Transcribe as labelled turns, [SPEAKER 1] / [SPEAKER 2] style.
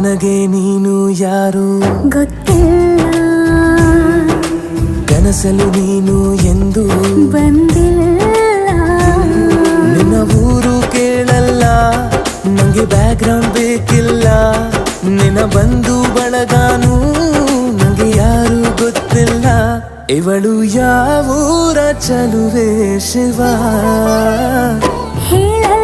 [SPEAKER 1] ನನಗೆ ನೀನು ಯಾರು
[SPEAKER 2] ಗೊತ್ತಿಲ್ಲ,
[SPEAKER 1] ಕನಸಲು ನೀನು ಎಂದು
[SPEAKER 2] ಬಂದಿಲ್ಲ.
[SPEAKER 1] ನಿನ್ನ ಊರು ಕೇಳಲ್ಲ, ನಂಗೆ ಬ್ಯಾಕ್ಗ್ರೌಂಡ್ ಬೇಕಿಲ್ಲ. ನಿನ್ನ ಬಂಧು ಬಳಗಾನು ನಂಗೆ ಯಾರು ಗೊತ್ತಿಲ್ಲ. ಇವಳು ಯಾವೂರ ಚಲುವೆ ಶಿವ
[SPEAKER 2] ಹೇಳಲ್ಲ